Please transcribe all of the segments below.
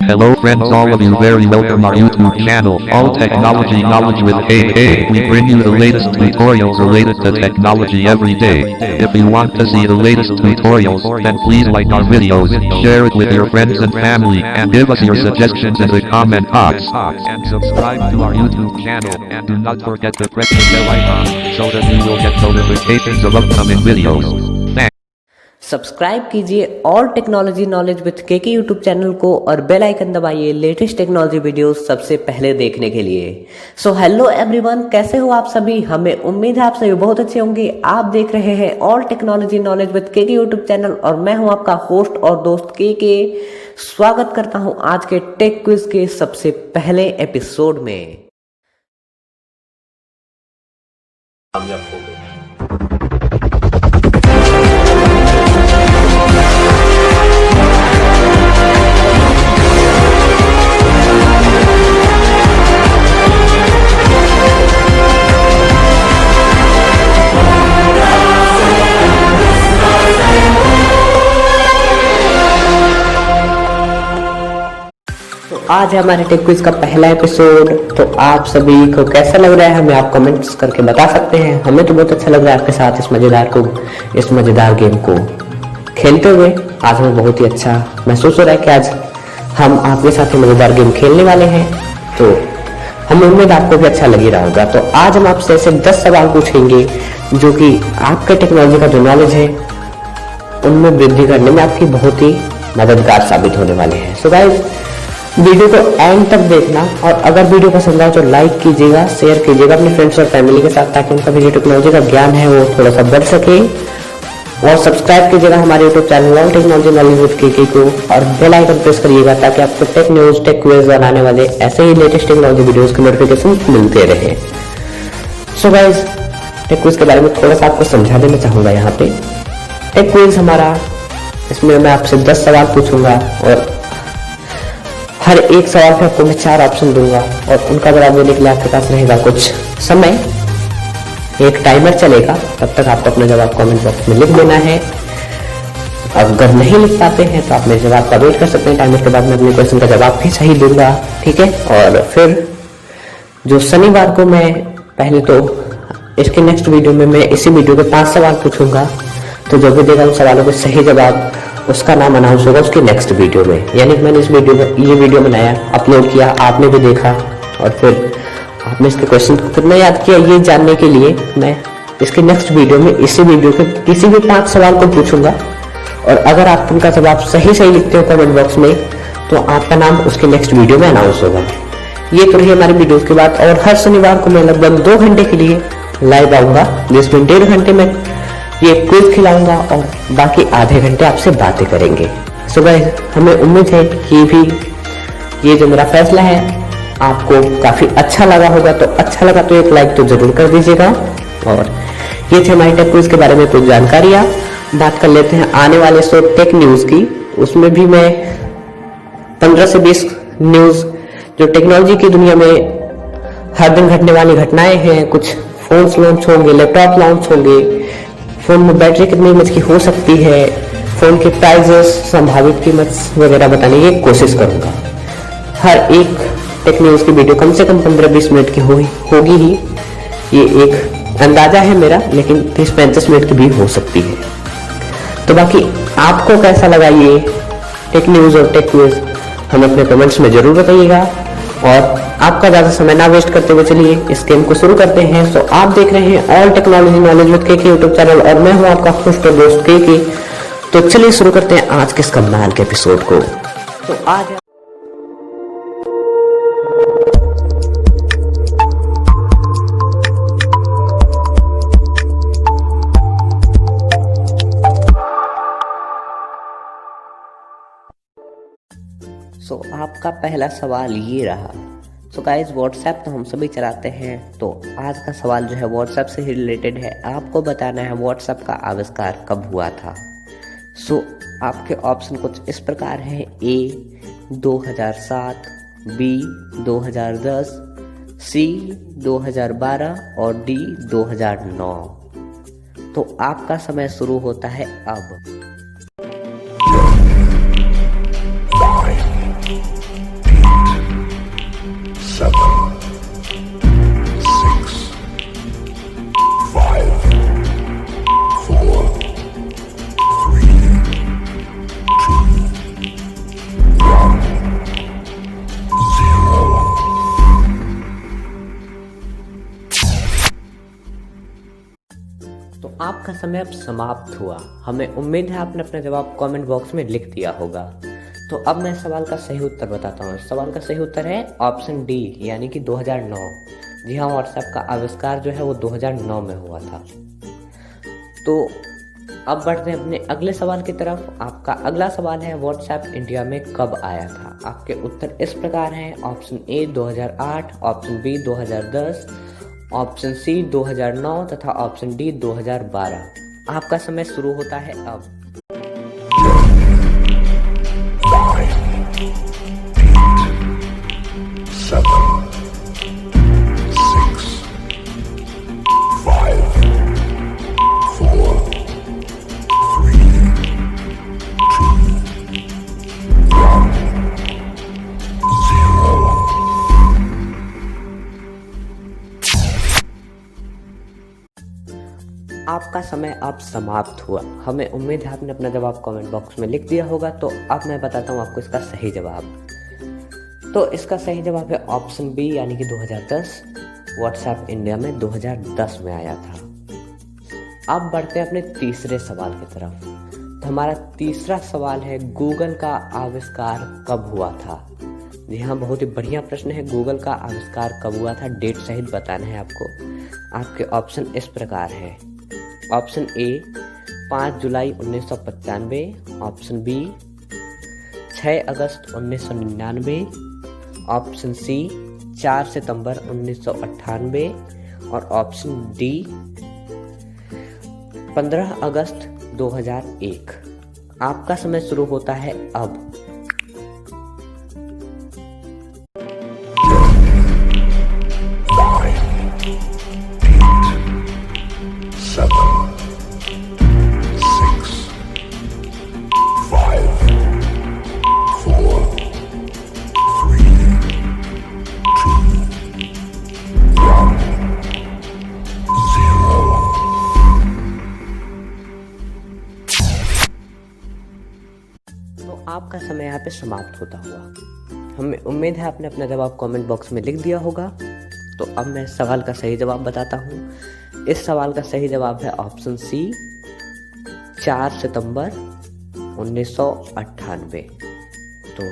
Hello friends, all of you very welcome our YouTube channel, All Technology Knowledge with KK. We bring you the latest tutorials related to technology every day. If you want to see the latest tutorials, then please like our videos, share it with your friends and family, and give us your suggestions in the comment box. And subscribe to our YouTube channel, and do not forget to press the bell icon, so that you will get notifications of upcoming videos. Subscribe कीजिए all technology knowledge with KK YouTube channel को और bell icon दबाइए latest technology videos सबसे पहले देखने के लिए। So hello everyone, कैसे हो आप सभी? हमें उम्मीद है आप सभी बहुत अच्छे होंगे। आप देख रहे हैं all technology knowledge with KK YouTube channel और मैं हूं आपका होस्ट और दोस्त केके। स्वागत करता हूं आज के टेक क्विज के सबसे पहले एपिसोड में। आज है हमारे टेक क्विज का पहला एपिसोड। तो आप सभी को कैसा लग रहा है हमें आप कमेंट्स करके बता सकते हैं। हमें तो बहुत अच्छा लग रहा है आपके साथ इस मजेदार गेम को खेलते हुए। आज हमें बहुत ही अच्छा महसूस हो रहा है कि आज हम आपके साथ ही मजेदार गेम खेलने वाले हैं। तो हमें उम्मीद आपको भी अच्छा लग ही रहा होगा। तो आज हम आपसे ऐसे 10 सवाल पूछेंगे जो कि आपके टेक्नोलॉजी का जो नॉलेज है उनमें वृद्धि करने में आपकी बहुत ही मददगार साबित होने वाले हैं। सो गाइस, वीडियो को एंड तक देखना और अगर वीडियो पसंद आए तो लाइक कीजिएगा, शेयर कीजिएगा अपने फ्रेंड्स और फैमिली के साथ, ताकि उनका भी जो टेक्नोलॉजी का ज्ञान है वो थोड़ा सा बढ़ सके। और सब्सक्राइब कीजिएगा हमारे YouTube channel all technology knowledge with KK को और बेल आइकन प्रेस करिएगा ताकि आपको टेक न्यूज, टेक क्विज बनाने वाले ऐसे ही लेटेस्ट टेक्नोलॉजी वीडियोस के नोटिफिकेशन मिलते रहे। सो गाइस, टेक क्विज के बारे में थोड़ा सा आपको समझा देना चाहूंगा। यहाँ पे टेक क्विज हमारा, इसमें मैं आपसे 10 सवाल पूछूंगा और हर एक सवाल पे आपको मैं 4 ऑप्शन दूंगा और उनका जवाब देने के लिए आपके पास रहेगा कुछ समय। एक टाइमर चलेगा, तब तक आपको अपना जवाब कमेंट बॉक्स में लिख देना है। अगर नहीं लिख पाते हैं तो आप मेरे जवाब का वेट कर सकते हैं। टाइमर के बाद मैं अपने क्वेश्चन का जवाब भी सही दूंगा, ठीक है। और फिर जो शनिवार को मैं पहले तो इसके नेक्स्ट वीडियो में मैं इसी वीडियो के 5 सवाल पूछूंगा। तो जो भी देगा उन सवालों के सही जवाब उसका नाम अनाउंस होगा उसके नेक्स्ट वीडियो में। यानी कि मैंने इस वीडियो में ये वीडियो बनाया, अपलोड किया, आपने भी देखा और फिर आपने इसके क्वेश्चन को कितना याद किया ये जानने के लिए मैं इसके नेक्स्ट वीडियो में इसी वीडियो के किसी भी 5 सवाल को पूछूंगा। और अगर आप उनका जवाब सही लिखते हो कमेंट बॉक्स में तो आपका नाम उसके नेक्स्ट वीडियो में अनाउंस होगा। ये तो रही हमारी वीडियो की बात। और हर शनिवार को मैं लगभग 2 घंटे के लिए लाइव आऊंगा, जिसमें 1.5 घंटे में ये क्विज खिलाऊंगा और बाकी आधे घंटे आपसे बातें करेंगे। सो गाइस, हमें उम्मीद है कि ये जो मेरा फैसला है आपको काफी अच्छा लगा होगा। तो अच्छा लगा तो एक लाइक तो जरूर कर दीजिएगा। और ये थे हमारे टेक क्विज के बारे में कुछ जानकारियां। बात कर लेते हैं आने वाले शो टेक न्यूज की। उसमें भी मैं 15 से 20 न्यूज जो टेक्नोलॉजी की दुनिया में हर दिन घटने वाली घटनाएं हैं। कुछ फोन्स लॉन्च होंगे, लैपटॉप लॉन्च होंगे, फोन में बैटरी कितनी एमएच की हो सकती है, फोन के प्राइजेस, संभावित कीमत वगैरह बताने की कोशिश करूंगा। हर एक टेक न्यूज की वीडियो कम से कम 15-20 मिनट की होगी ही। ये एक अंदाजा है मेरा, लेकिन 30-35 मिनट की भी हो सकती है। तो बाकी आपको कैसा लगा ये टेक न्यूज और टेक क्विज हमें अपने कमेंट्स में जरूर बताइएगा। और आपका ज्यादा समय ना वेस्ट करते हुए चलिए इस गेम को शुरू करते हैं। सो आप देख रहे हैं all technology knowledge with KK YouTube channel और मैं हूं आपका होस्ट और दोस्त केके। तो चलिए शुरू करते हैं आज के इस कमाल के एपिसोड को। तो आज आपका पहला सवाल ये रहा। सो गाइस, व्हाट्सएप तो हम सभी चलाते हैं। तो आज का सवाल जो है व्हाट्सएप से ही रिलेटेड है। आपको बताना है व्हाट्सएप का आविष्कार कब हुआ था। सो आपके ऑप्शन कुछ इस प्रकार हैं। ए 2007, बी 2010, सी 2012 और डी 2009। तो आपका समय शुरू होता है अब। आपका समय अब समाप्त हुआ। हमें उम्मीद है आपने अपना जवाब कमेंट बॉक्स में लिख दिया होगा। तो अब मैं सवाल का सही उत्तर बताता हूँ। सवाल का सही उत्तर है ऑप्शन डी, यानी कि 2009। जी हाँ, व्हाट्सएप का आविष्कार जो है वो 2009 में हुआ था। तो अब बढ़ते हैं अपने अगले सवाल की तरफ। आपका अगला सवाल है व्हाट्सएप इंडिया में कब आया था। आपके उत्तर इस प्रकार हैं। Option A 2008, option B 2010, option C 2009 तथा ऑप्शन डी 2012। आपका समय शुरू होता है अब। आपका समय अब समाप्त हुआ। हमें उम्मीद है आपने अपना जवाब कमेंट बॉक्स में लिख दिया होगा। तो अब मैं बताता हूँ आपको इसका सही जवाब। तो इसका सही जवाब है ऑप्शन बी, यानी कि 2010। व्हाट्सएप इंडिया में 2010 में आया था। अब बढ़ते हैं अपने तीसरे सवाल की तरफ। तो हमारा तीसरा सवाल है गूगल का आविष्कार कब हुआ था। जी हाँ, बहुत ही बढ़िया प्रश्न है। गूगल का आविष्कार कब हुआ था, डेट सहित बताना है आपको। आपके ऑप्शन इस प्रकार है। ऑप्शन ए 5 जुलाई 1995, ऑप्शन बी 6 अगस्त 1999, ऑप्शन सी 4 सितंबर 1998 और ऑप्शन डी 15 अगस्त 2001। आपका समय शुरू होता है अब। आपका समय यहाँ पे समाप्त होता हुआ। हमें उम्मीद है आपने अपना जवाब कमेंट बॉक्स में लिख दिया होगा। तो अब मैं सवाल का सही जवाब बताता हूँ। इस सवाल का सही जवाब है ऑप्शन सी 4 सितंबर 1998। तो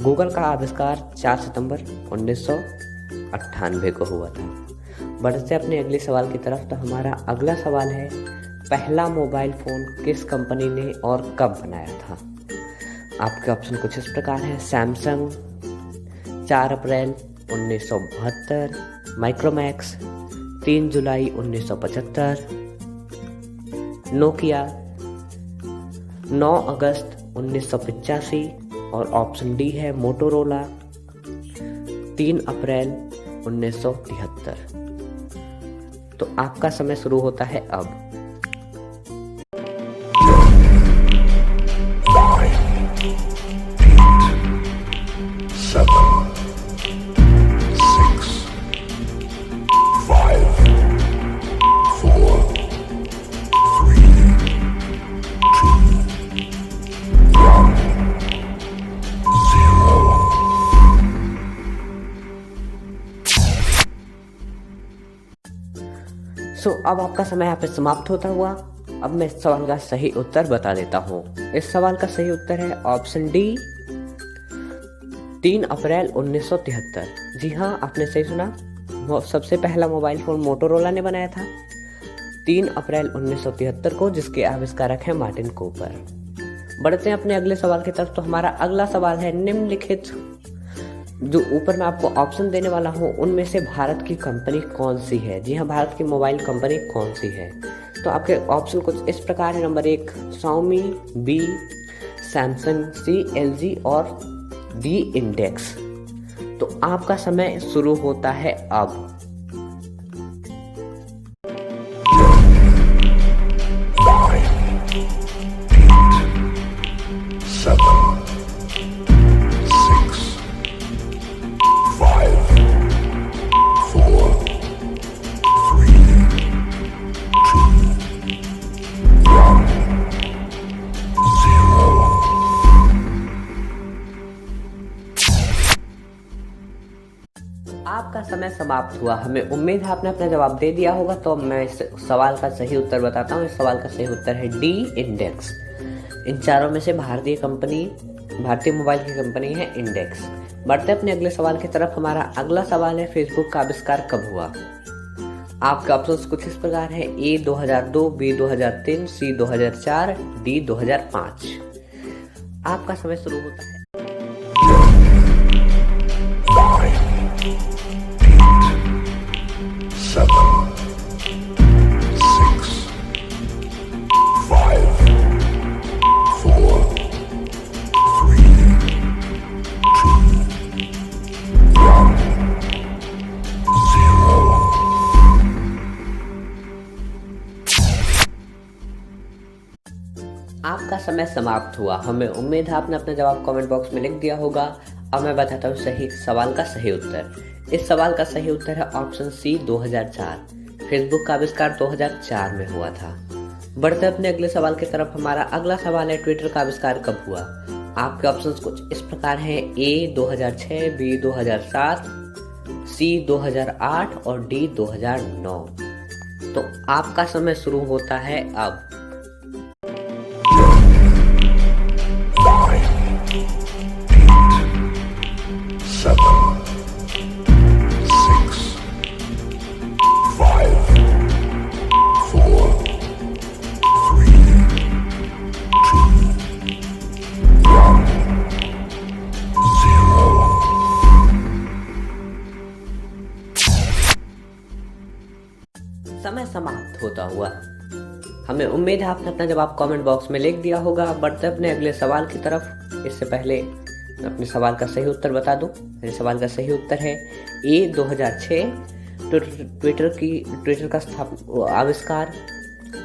गूगल का आविष्कार 4 सितंबर 1998 को हुआ था। बढ़ते अपने अगले सवाल की तरफ। तो हमारा अगला सवाल है पहला मोबाइल फोन किस कंपनी ने और कब बनाया था। आपके ऑप्शन कुछ इस प्रकार है। सैमसंग 4 अप्रैल 1972, माइक्रोमैक्स 3 जुलाई 1975, नोकिया 9 अगस्त 1985 और ऑप्शन डी है मोटोरोला 3 अप्रैल 1973। तो आपका समय शुरू होता है अब। अब आपका समय यहाँ पे समाप्त होता हुआ। अब मैं इस सवाल का सही उत्तर बता देता हूँ। इस सवाल का सही उत्तर है ऑप्शन डी 3 अप्रैल 1973। जी हाँ, आपने सही सुना। सबसे पहला मोबाइल फोन मोटोरोला ने बनाया था 3 अप्रैल 1973 को, जिसके आविष्कारक हैं मार्टिन कूपर। बढ़ते हैं अपने अगले सवाल की तरफ। तो हमारा अगला सवाल है निम्नलिखित जो ऊपर मैं आपको ऑप्शन देने वाला हूँ उनमें से भारत की कंपनी कौन सी है। जी हाँ, भारत की मोबाइल कंपनी कौन सी है। तो आपके ऑप्शन कुछ इस प्रकार है। नंबर 1 Xiaomi, बी सैमसंग, सी LG और डी इंडेक्स। तो आपका समय शुरू होता है अब। आपका समय समाप्त हुआ। हमें उम्मीद है आपने अपना जवाब दे दिया होगा। तो मैं इस सवाल का सही उत्तर बताता हूँ। इस सवाल का सही उत्तर है डी, इंडेक्स। इन चारों में से भारतीय मोबाइल की कंपनी है इंडेक्स। बढ़ते अपने अगले सवाल की तरफ। हमारा अगला सवाल है, फेसबुक का आविष्कार कब हुआ? आपके ऑप्शंस कुछ इस प्रकार है। ए 2002, बी 2003, सी 2004, डी 2005। आपका समय शुरू होता है। आपका समय समाप्त हुआ। हमें उम्मीद है आपने अपना जवाब कमेंट बॉक्स में लिख दिया होगा। अब मैं बताता हूँ सही सवाल का सही उत्तर। इस सवाल का सही उत्तर है ऑप्शन सी, 2004। फेसबुक का आविष्कार 2004 में हुआ था। बढ़ते अपने अगले सवाल की तरफ। हमारा अगला सवाल है, ट्विटर का आविष्कार कब हुआ? आपके ऑप्शंस कुछ इस प्रकार हैं। ए 2006, बी 2007, सी 2008 और डी 2009। तो आपका समय शुरू होता है अब। समय समाप्त होता हुआ। हमें उम्मीद है आपने अपना जवाब कमेंट बॉक्स में लिख दिया होगा। बढ़ते अपने अगले सवाल की तरफ। इससे पहले मैं अपने सवाल का सही उत्तर बता दूं। मेरे सवाल का सही उत्तर है ए 2006। ट्विटर का आविष्कार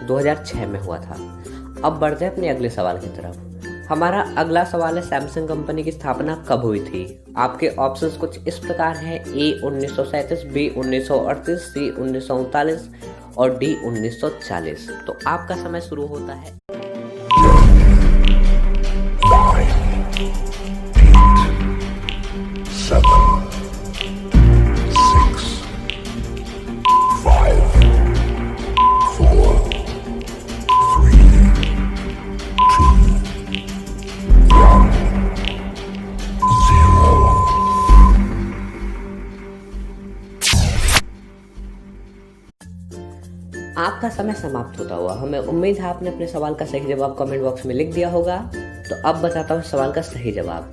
2006 में हुआ था। अब बढ़ते अपने अगले सवाल की तरफ। हमारा अगला सवाल है, सैमसंग कंपनी की स्थापना कब हुई थी? आपके ऑप्शंस कुछ इस प्रकार हैं। ए 1937, बी 1938, सी 1939 और डी 1940। तो आपका समय शुरू होता है। आपका समय समाप्त होता हुआ। हमें उम्मीद है आपने अपने सवाल का सही जवाब कमेंट बॉक्स में लिख दिया होगा। तो अब बताता हूँ सवाल का सही जवाब।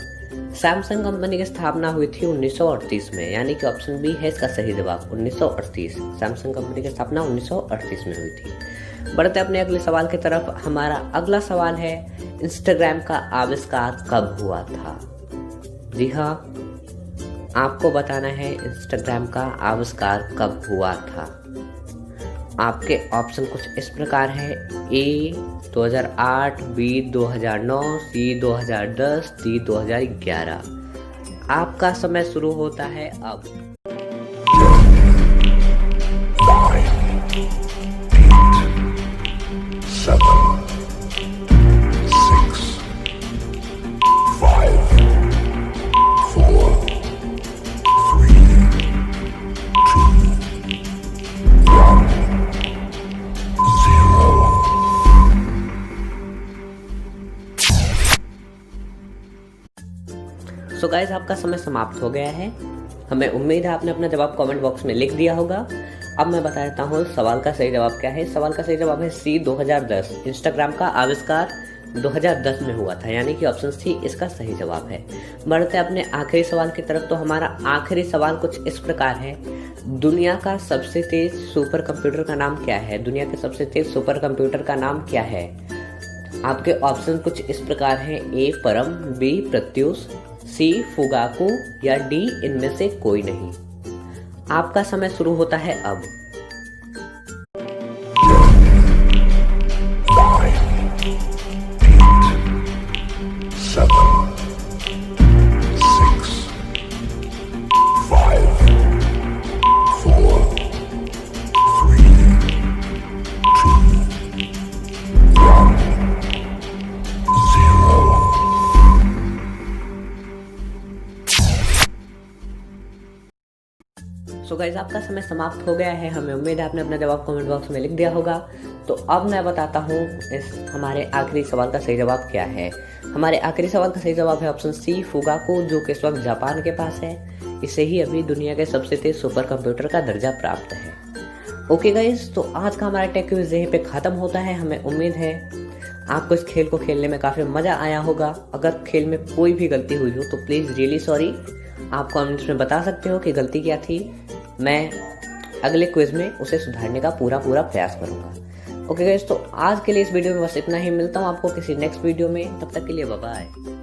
सैमसंग कंपनी की स्थापना हुई थी 1938 में, यानी कि ऑप्शन बी है इसका सही जवाब, 1938। सैमसंग कंपनी की स्थापना 1938 में हुई थी। बढ़ते अपने अगले सवाल की तरफ। हमारा अगला सवाल है, इंस्टाग्राम का आविष्कार कब हुआ था? जी हाँ, आपको बताना है इंस्टाग्राम का आविष्कार कब हुआ था। आपके ऑप्शन कुछ इस प्रकार है। ए 2008, बी 2009, सी 2010, डी 2011। आपका समय शुरू होता है अब। सो गाइस, आपका समय समाप्त हो गया है। हमें उम्मीद है आपने अपना जवाब कमेंट बॉक्स में लिख दिया होगा। अब मैं बता देता हूँ सवाल का सही जवाब क्या है। सवाल का सही जवाब है सी, 2010। इंस्टाग्राम का आविष्कार 2010 में हुआ था, यानी कि ऑप्शन सी इसका सही जवाब है। बढ़ते अपने आखिरी सवाल की तरफ। तो हमारा आखिरी सवाल कुछ इस प्रकार है, दुनिया का सबसे तेज सुपर कंप्यूटर का नाम क्या है? दुनिया के सबसे तेज सुपर कंप्यूटर का नाम क्या है? आपके ऑप्शन कुछ इस प्रकार हैं। ए परम, बी प्रत्यूष, सी फुगाकू या डी इनमें से कोई नहीं। आपका समय शुरू होता है अब। सो गाइस आपका समय समाप्त हो गया है। हमें उम्मीद है आपने अपना जवाब कमेंट बॉक्स में लिख दिया होगा। तो अब मैं बताता हूँ इस हमारे आखिरी सवाल का सही जवाब क्या है। हमारे आखिरी सवाल का सही जवाब है ऑप्शन सी, फुगाकू, जो कि इस वक्त जापान के पास है। इसे ही अभी दुनिया के सबसे तेज सुपर कंप्यूटर का दर्जा प्राप्त है। ओके गाइस, तो आज का हमारा टेक क्विज यहीं पे खत्म होता है। हमें उम्मीद है आपको इस खेल को खेलने में काफ़ी मज़ा आया होगा। अगर खेल में कोई भी गलती हुई हो तो प्लीज़ रियली सॉरी। आप कमेंट्स में बता सकते हो कि गलती क्या थी। मैं अगले क्विज में उसे सुधारने का पूरा प्रयास करूँगा। ओके गाइस, तो आज के लिए इस वीडियो में बस इतना ही। मिलता हूँ आपको किसी नेक्स्ट वीडियो में, तब तक के लिए बाय बाय।